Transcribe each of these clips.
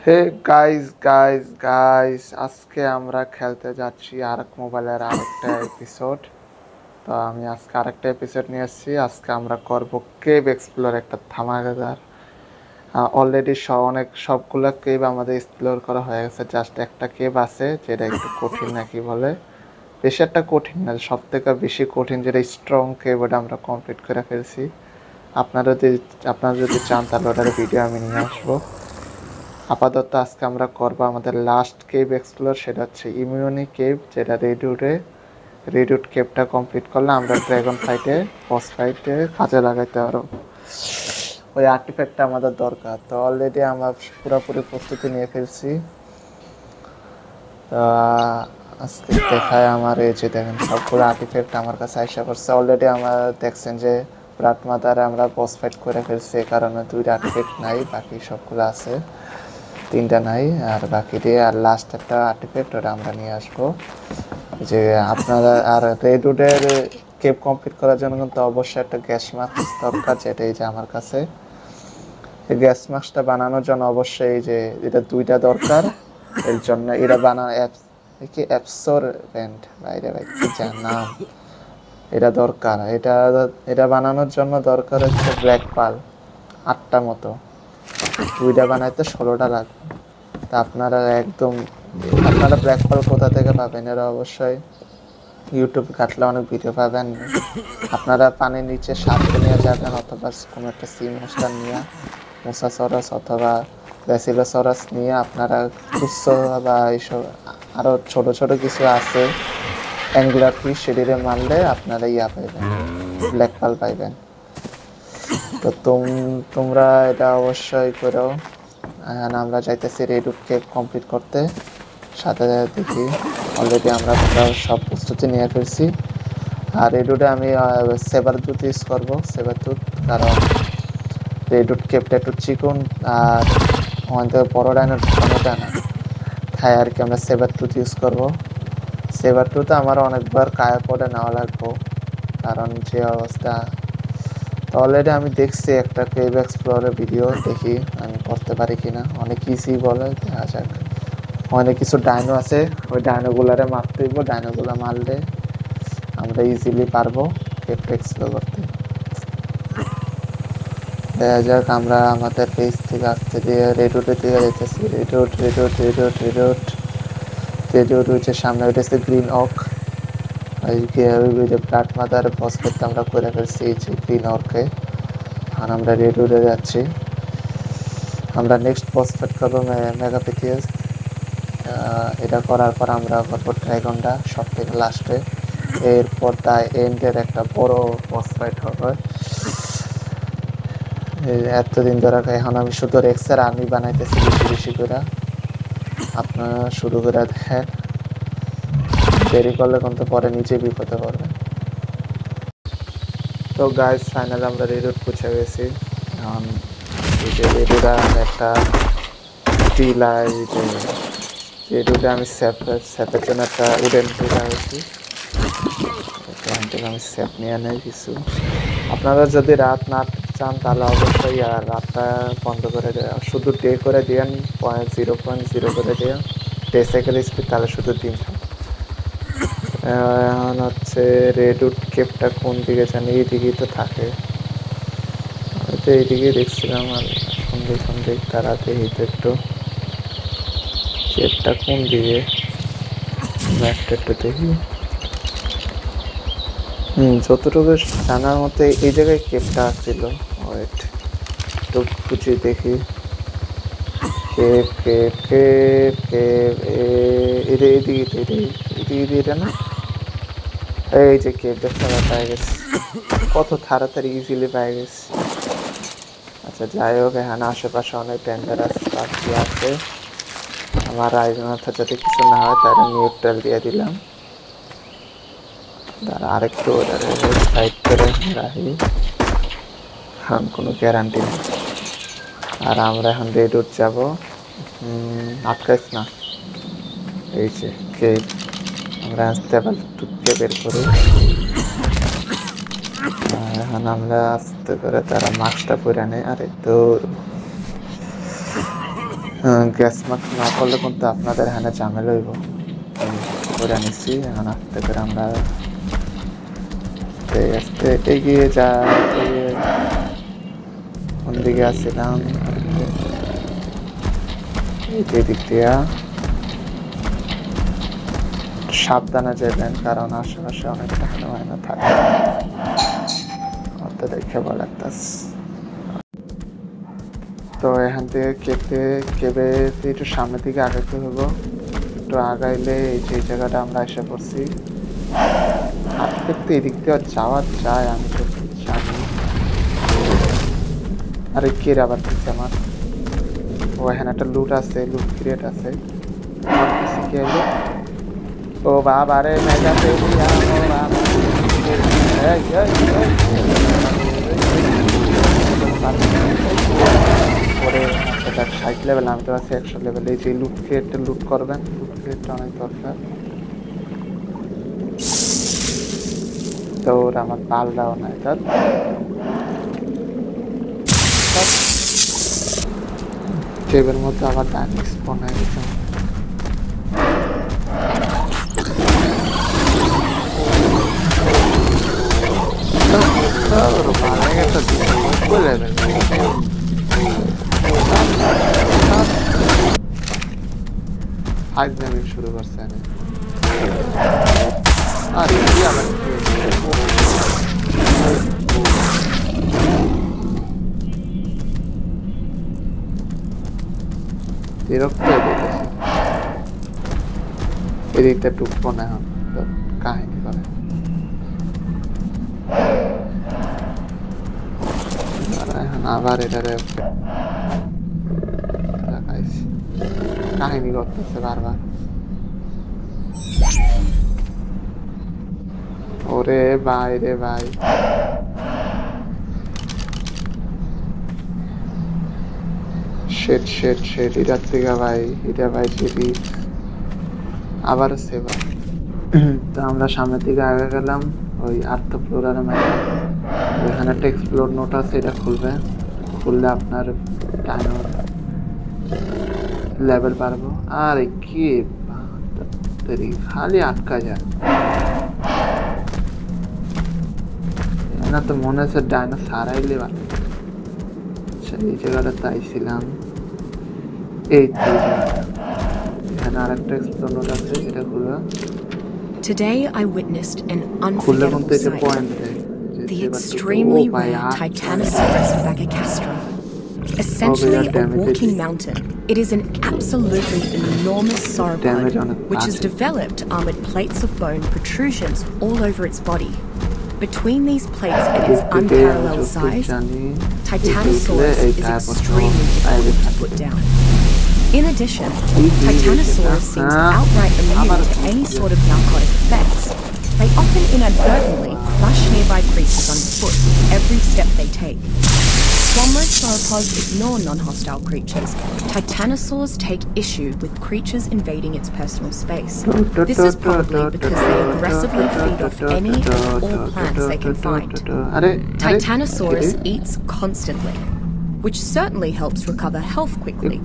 Hey guys guys guys, আজকে আমরা খেলতে যাচ্ছি আরেক মোবাইলের আরেকটা এপিসোড। তো আমি আজকে আরেকটা এপিসোড নিয়ে এসেছি। আজকে আমরা করব কেভ এক্সপ্লোর, একটা ধামাকাদার। অলরেডি সবগুলো কেভ আমাদের এক্সপ্লোর করা হয়ে গেছে, জাস্ট একটা কেভ আছে যেটা একটু কঠিন নাকি বলে। বেশি একটা কঠিন না, সব থেকে বেশি কঠিন যেটা স্ট্রং কেভ, ওটা আমরা কমপ্লিট করে ফেলছি। আপনারা যদি চান তাহলে ওটার ভিডিও আমি নিয়ে আসবো। আপাতত আজকে আমরা করবো আমাদের লাস্ট কেভ এক্সপ্লোর, সেটা হচ্ছে ইমিউনি কেভ, যেটা রেডিউট কেভটা কমপ্লিট করলে আমরা ড্রাগন ফাইটে বস ফাইটে কাজে লাগাইতে পারো। ওই আর্টিফ্যাক্টটা আমাদের দরকার। তো অলরেডি আমরা পুরোপুরি প্রস্তুতি নিয়ে ফেলছি। আজকে দেখায় আমার এই যে দেখেন সবগুলো আর্টিফ্যাক্ট আমার কাছে আইসা করছে। অলরেডি আমরা দেখছেন যে ব্রাট মাদারে আমরা বস ফাইট করে ফেলছি, এই কারণে 2টা আর্টিফ্যাক্ট নাই, বাকি সবগুলো আছে। 3টা নাই আর বাকি দিয়ে আর লাস্ট একটা আর্টিফ্যাক্ট, ওটা আমরা নিয়ে আসবো। যে আপনারা আর রেডউডের কেপ কমপ্লিট করার জন্য কিন্তু অবশ্যই একটা গ্যাস মাস্ক দরকার, যেটা এই যে আমার কাছে। এই গ্যাস মাস্কটা বানানোর জন্য অবশ্যই এই যে এটা 2টা দরকার। এর জন্য এটা বানানো কি অ্যাবসরবেন্ট বাইরে ভাই কি যার নাম, এটা দরকার। এটা বানানোর জন্য দরকার হচ্ছে ব্ল্যাক পাল 8টা মতো। 2টা বানাইতে 16টা লাগবে। তা আপনারা ব্ল্যাক পাল কোথা থেকে পাবেন? এরা অবশ্যই ইউটিউব ঘাটলে অনেক ভিডিও পাবেন। আপনারা পানির নিচে সাঁতরে নিয়ে যাবেন, অথবা কোনো একটা সি মনস্টার নিয়ে, মোসাসরাস অথবা ব্যাসিলোসরাস নিয়ে আপনারা কুচ্ছ বা এইসব আরও ছোট ছোট কিছু আছে অ্যাঙ্গুলার ফিশ, সেটিরে মারলে আপনারা পাইবেন, ব্ল্যাক পাল পাইবেন। তো তোমরা এটা অবশ্যই করো। আমরা চাইতেছি রেডুটকে কমপ্লিট করতে। সাথে দেখি অলরেডি আমরা সব প্রস্তুতি নিয়ে ফেলছি। আর রেডুটে আমি সেবার দুধ ইউজ করবো, সেবার দুধ, কারণ রেডুট কেপটা একটু চিকন আর আমাদের বড় ডাইনোর ক্ষমতা না, তাই আর কি আমরা সেবার টুথ ইউজ করবো। সেবার টুথ আমার অনেকবার কায়া পড়ে নেওয়া লাগবো, কারণ যে অবস্থা। তো অলরেডি আমি দেখছি একটা কেভ এক্সপ্লোরের ভিডিও, দেখি আমি করতে পারি কিনা। অনেক ইজি বলে, দেখা যাক। অনেক কিছু ডাইনো আছে, ওই ডাইনোগুলারে মারতে হইব। ডাইনোগুলা মারলে আমরা ইজিলি পারবো কেভটা এক্সপ্লোর করতে। দেখা যাক। আমরা আমাদের পেজ থেকে আসতে দিয়ে রেডুটের দিকে যেতেছি। রেডিউট হচ্ছে সামনে, হইতেছে গ্রিন ওক। ওই যে ব্লাড মাদার বস করতে আমরা করে ফেলছি এই যে গ্রিন অর্কে। আর আমরা রেডিউটে যাচ্ছি। আমরা নেক্সট বস ফাইট করবো মেগাপিথিয়াস। এটা করার পর আমরা করবো ড্রাগনটা সব থেকে লাস্টে। এরপর তাই এন্ডের একটা বড় বস ফাইট হবে। এতদিন ধরে এখন আমি শুধু রেক্সের আর্মি বানাইতেছি বেশি বেশি করে। আপনারা শুরু করে দেখেন, দেরি করলে কিন্তু পরে নিচে বিপদে পড়বেন। তো গাইস ফাইনালি আমরা রেডুট পৌঁছে গেছি। এখন এই যে রেডুটা একটা টিলা, এই যে রেডুটে আমি স্যাপের জন্য একটা উডেন টিলা হয়েছি। এখান থেকে আমি স্যাপ নিয়ে নেই কিছু। আপনারা যদি রাত না চান তাহলে অবশ্যই আর রাতটা বন্ধ করে দেওয়া, শুধু ডে করে দিয়েন, 0.0 করে দিয়েন ডে সাইকেল স্পিড, তাহলে শুধু দিন থাকে। এখন হচ্ছে রেডউড কেপটা কোন দিকে জানি, এই দিকেই তো থাকে। আমি তো এইদিকে দেখছিলাম, আর সন্ধ্যে তারাতে এই তো একটু কেপটা কোন দিকে, ম্যাপটা একটু দেখি। যতটুকু জানার মতে এই জায়গায় কেপটা আসছিল। ওয়েট, একটু খুঁজে দেখি। কেপ কেপ কেপ কেপ এদিকে এটা না, এই যে কেপ দেখতে পাই গেছি। কত তাড়াতাড়ি ইজিলি পাই গেছি। আচ্ছা যাই হোক, এখানে আশেপাশে অনেক ডেঞ্জারাস পাখি আছে। আমার আইজনাথা যদি কিছু না হয় তাহলে নিউট্রাল দিয়ে দিলাম। তারা আরেকটু সাইড করে রাখি, কারণ কোনো গ্যারান্টি নেই। আর আমরা এখন রেডউড যাবো। আটকাইস না, এই যে কেপ, আমরা আস্তে আবার টুককে বের করি। এখন আমরা আস্তে করে তারা মাস্কটা পরে নেই। আরে তো গ্যাস মাস্ক না করলে কিন্তু আপনাদের এখানে ঝামেলা হইব। করে নিচ্ছি এখন আস্তে করে আমরা আস্তে এগিয়ে যাই। কোন দিকে আসছিলাম? এই দিক দিয়া সাবধানে যাবেন, কারণ আশেপাশে অনেক টাকা মাইনা থাকে। অত দেখে বলে তো এখান থেকে কেবে একটু সামনের দিকে আগাইতে হবো। একটু আগাইলে এই যে জায়গাটা আমরা এসে পড়ছি। আর্টিফেক্ট এদিক দিয়ে যাওয়া যায়, আমি তো জানি। আরে কে আবার দিচ্ছে আমার? ও এখানে একটা লুট আছে, লুট ক্রিয়েট আছে। ও বাবা রে মেগা পরে 60 লেভেল, আমি তো আছি 100 লেভেল। এই যে লুট ক্রিয়েটটা লুট করবেন, লুট ক্রিয়েটটা অনেক দরকার। তো ওরা আমার পাল্লাও নাই তার কেবের মধ্যে আবার ডাইনিক স্পন হয়ে গেছে। শুরু করছে আর বিরক্ত এদিকটা টুকবো না, এখন কাহিনী করে এখন আবার এটারে কাহিনী করতেছে বারবার। ওরে ভাই রে ভাই, শেট শেট শেট এটার থেকে ভাই, এটা ভাই সেটি আবার সেবা। তো আমরা সামনের দিকে আগে গেলাম, ওই আর্থ ফ্লোরার ম্যাপ, ওইখানে একটা এক্সপ্লোর নোট আছে, এটা খুলবে। খুললে আপনার টাইমার লেভেল পারবো। আর কি খালি আটকা যায় না, তো মনে হচ্ছে ডাইনোসর হারাইলে ভালো। আচ্ছা এই জায়গাটা তাইছিলাম, এই এখানে আরেকটা এক্সপ্লোর নোট আছে, এটা খুলবে। Today I witnessed an unforgettable sight. The extremely rare Titanosaurus bagacastrum. Essentially a walking mountain, it is an absolutely enormous sauropod which has developed armored plates of bone protrusions all over its body. Between these plates and its unparalleled size, Titanosaurus is extremely difficult to put down. In addition, Titanosaurus seems outright immune to any sort of narcotic effects. They often inadvertently crush nearby creatures underfoot with every step they take. While most sauropods ignore non-hostile creatures, Titanosaurs take issue with creatures invading its personal space. This is probably because they aggressively feed off any and all plants they can find. Titanosaurus eats constantly, which certainly helps recover health quickly,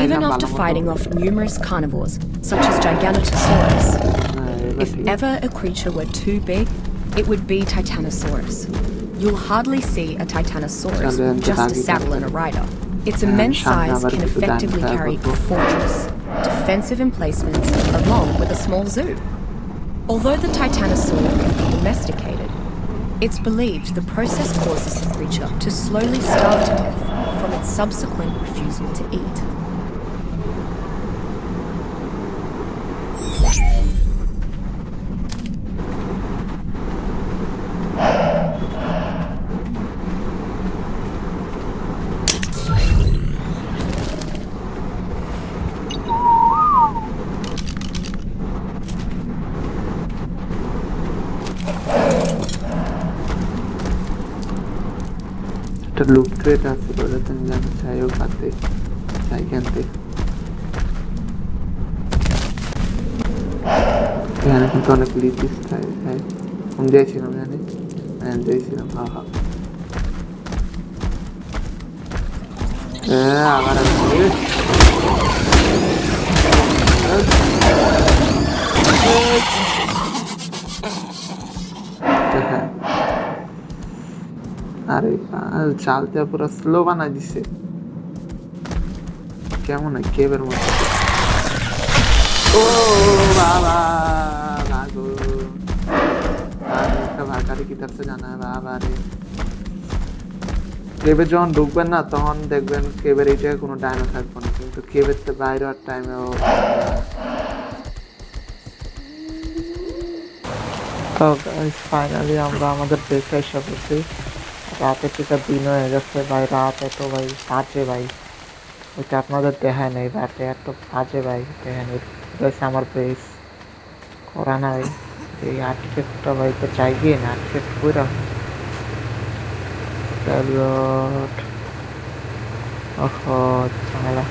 even after fighting off numerous carnivores, such as Giganotosaurus. If ever a creature were too big, it would be Titanosaurus. You'll hardly see a Titanosaurus with just a saddle and a rider. Its immense size can effectively carry a fortress, defensive emplacements, along with a small zoo. Although the Titanosaur can be domesticated, it's believed the process causes the creature to slowly starve to death from its subsequent refusal to eat. লুট crate আছে, বলে তুমি জানো চাইও পাতে চাই কিনতে। এখানে কিন্তু অনেক লিপিস চাই, আমি দিয়েছিলাম জানি, দিয়েছিলাম। হ্যাঁ আবার আরে চালটা পুরো স্লো বানাই দিছে কেমন কেবের মতো ও বাবা লাগো একটা ভাগারে কি করতে জানা বাবা রে কেবে যখন ঢুকবেন না তখন দেখবেন কেবের এই জায়গায় কোনো ডায়নো থাকবে না কিন্তু কেবের তো বাইরে আর টাইমেও তো ফাইনালি আমরা আমাদের বেসে এসে পড়ছি রাতের থেকে দিন হয়ে গেছে ভাই রাত এত ভাই বাজে ভাই ওইটা আপনাদের দেখায় নেই রাতে এত বাজে ভাই দেখেন এটা আমার বেস করা নাই এই আর্টিফেক্টটা ভাই তো চাই গিয়ে না আর্টিফেক্ট করে ঝামেলা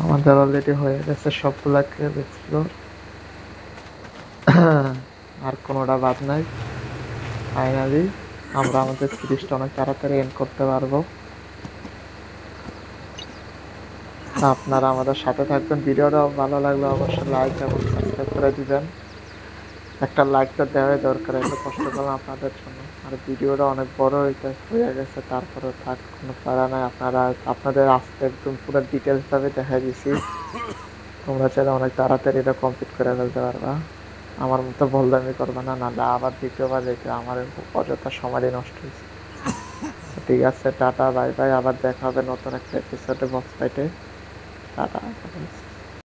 আমাদের অলরেডি হয়ে গেছে সবগুলাকে এক্সপ্লোর আর কোনোটা বাদ নাই ফাইনালি আমরা আমাদের সিরিজটা অনেক তাড়াতাড়ি এন্ড করতে পারবো আপনারা আমাদের সাথে থাকবেন ভিডিওটা ভালো লাগলে অবশ্যই লাইক এবং সাবস্ক্রাইব করে দিবেন একটা লাইক তো দেওয়াই দরকার এত কষ্ট করলাম আপনাদের জন্য আর ভিডিওটা অনেক বড় হয়ে গেছে তারপরে থাক কোনো প্যারা নাই আপনাদের আজকে একদম পুরো ডিটেলস ভাবে দেখা দিছি তোমরা চাইলে অনেক তাড়াতাড়ি এটা কমপ্লিট করে ফেলতে পারবা আমার মতো বলদামি করবে না নাহলে আবার দ্বিতীয়বার যেতে আমার অযথা সময় নষ্ট হয়েছে ঠিক আছে টাটা বাই বাই আবার দেখা হবে নতুন একটা এপিসোডে বক্স ফাইটে টাটা